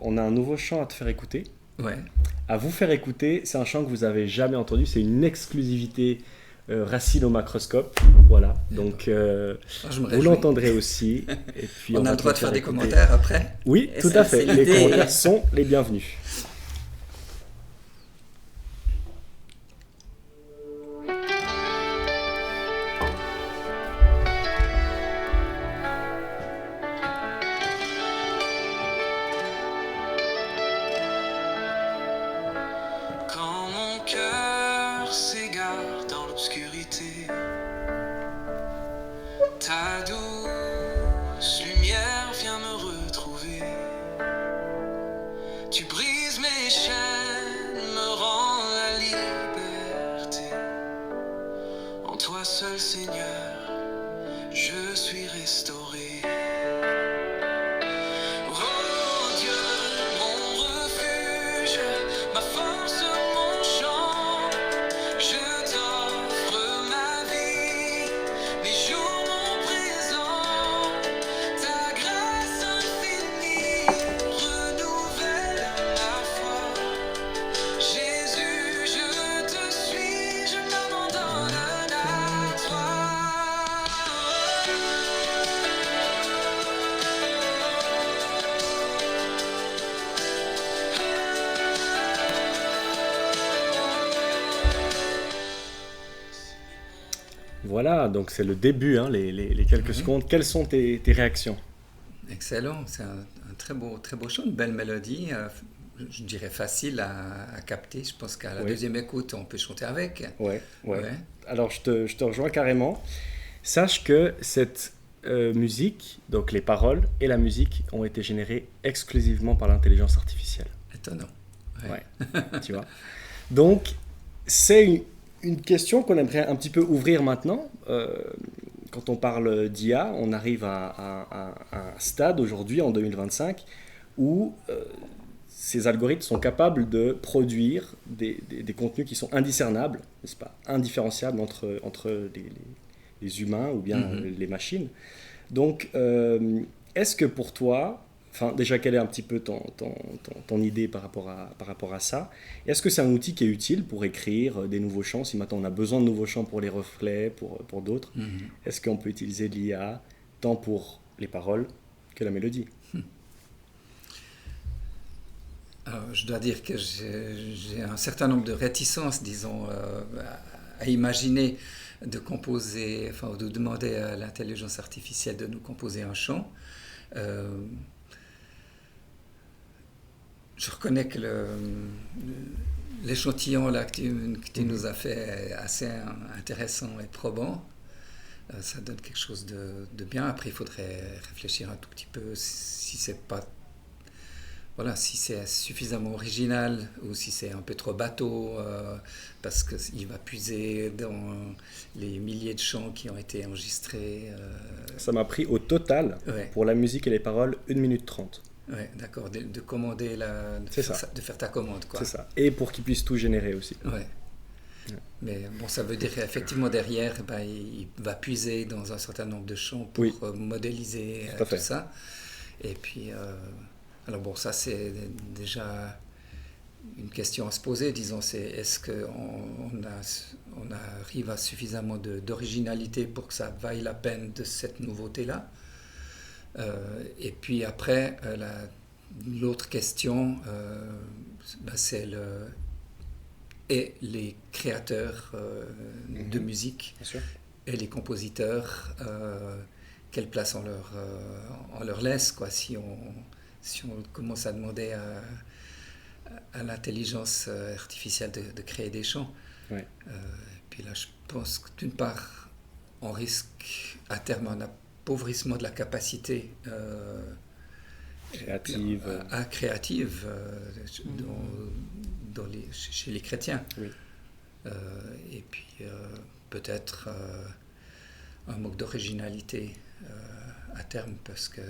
On a un nouveau chant à te faire écouter. Ouais. À vous faire écouter, c'est un chant que vous avez jamais entendu. C'est une exclusivité Racine au macroscope. Voilà. Eh ben, Donc, je me vous réjouis. l'entendrez aussi. Et puis, on On a va le te droit le de faire faire des écouter. commentaires après. Oui, Et tout ça, à fait. c'est Les l'idée. commentaires sont les bienvenus. Quand mon cœur s'égare dans l'obscurité, ta douce lumière vient me retrouver. Tu brises mes chaînes, me rends la liberté. En toi seul, Seigneur, je suis restauré. Oh Dieu, mon refuge, ma force, mon chant, je t'offre ma vie, mes jours, mon présent. Ta grâce infinie renouvelle ma foi. Jésus, je te suis, je m'abandonne à toi. Voilà, donc c'est le début, hein, les quelques Oui. secondes. Quelles sont tes réactions? Excellent. C'est un très beau chant, une belle mélodie. Je dirais facile à capter. Je pense qu'à la Oui. deuxième écoute, on peut chanter avec. Ouais. Ouais. Alors, je te rejoins carrément. Sache que cette musique, donc les paroles et la musique, ont été générées exclusivement par l'intelligence artificielle. Étonnant. Ouais. Tu vois. Donc, c'est une question qu'on aimerait un petit peu ouvrir maintenant. Quand on parle d'IA, on arrive à un stade aujourd'hui, en 2025, où ces algorithmes sont capables de produire des contenus qui sont indiscernables, n'est-ce pas, indiférenciables entre les humains ou bien les machines. Donc, est-ce que pour toi, enfin déjà quelle est un petit peu ton idée par rapport à ça? Est-ce que c'est un outil qui est utile pour écrire des nouveaux chants, si maintenant on a besoin de nouveaux chants pour les reflets, pour d'autres? Est-ce qu'on peut utiliser de l'IA tant pour les paroles que la mélodie? Alors, je dois dire que j'ai un certain nombre de réticences, disons, à imaginer de composer, enfin, de demander à l'intelligence artificielle de nous composer un chant. Je reconnais que l'échantillon là, que tu nous as fait est assez intéressant et probant. Ça donne quelque chose de bien. Après, il faudrait réfléchir un tout petit peu si c'est pas, voilà, si c'est suffisamment original ou si c'est un peu trop bateau, parce qu'il va puiser dans les milliers de chants qui ont été enregistrés. Ça m'a pris au total, Ouais. pour la musique et les paroles, 1 minute 30. Ouais, d'accord, de commander, C'est ça. de faire ta commande, quoi. C'est ça. Et pour qu'ils puissent tout générer aussi. Ouais. Mais bon, ça veut dire qu'effectivement derrière, ben, il va puiser dans un certain nombre de champs pour Oui. modéliser Tout à fait. ça. Et puis, alors bon, ça c'est déjà une question à se poser, disons, c'est est-ce on arrive à suffisamment d'originalité pour que ça vaille la peine de cette nouveauté-là? Et puis après, l'autre question, ben, c'est et les créateurs de musique Bien sûr. et les compositeurs, quelle place on leur laisse, quoi, si on commence à demander à l'intelligence artificielle de créer des chants. Ouais. Puis là, je pense que d'une part, on risque à terme un appauvrissement de la capacité Créative. créative chez les chrétiens. Oui. Et puis peut-être un manque d'originalité à terme parce que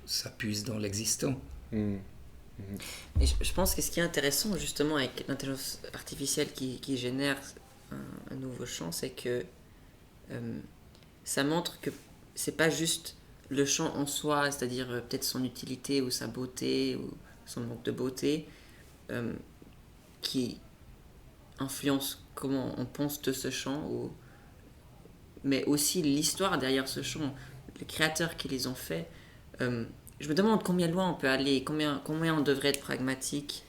ça puise dans l'existant. Mm. Et je pense que ce qui est intéressant justement avec l'intelligence artificielle qui génère un nouveau chant, c'est que ça montre que c'est pas juste le chant en soi, c'est-à-dire peut-être son utilité ou sa beauté ou son manque de beauté, qui influence comment on pense de ce chant, mais aussi l'histoire derrière ce chant, les créateurs qui les ont faits. Je me demande combien loin on peut aller, combien on devrait être pragmatique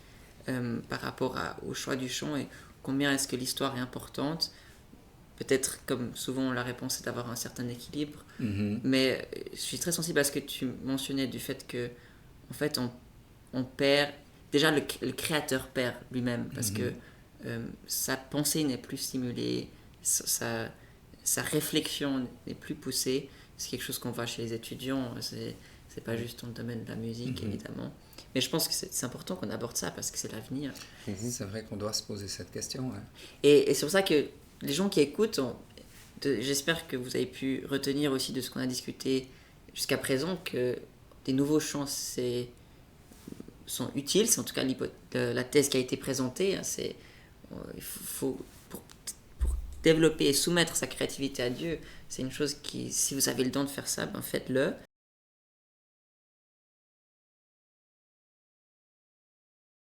par rapport au choix du chant et combien est-ce que l'histoire est importante. Peut-être, comme souvent, la réponse est d'avoir un certain équilibre. Mais je suis très sensible à ce que tu mentionnais du fait que, en fait, on perd. Déjà, le créateur perd lui-même parce que sa pensée n'est plus stimulée, sa réflexion n'est plus poussée. C'est quelque chose qu'on voit chez les étudiants. C'est pas juste dans le domaine de la musique, évidemment. Mais je pense que c'est important qu'on aborde ça parce que c'est l'avenir. C'est vrai qu'on doit se poser cette question. Hein. Et c'est pour ça que les gens qui écoutent, j'espère que vous avez pu retenir aussi de ce qu'on a discuté jusqu'à présent que des nouveaux chants sont utiles. C'est en tout cas la thèse qui a été présentée. Hein, il faut, pour développer et soumettre sa créativité à Dieu, c'est une chose qui, si vous avez le don de faire ça, ben faites-le.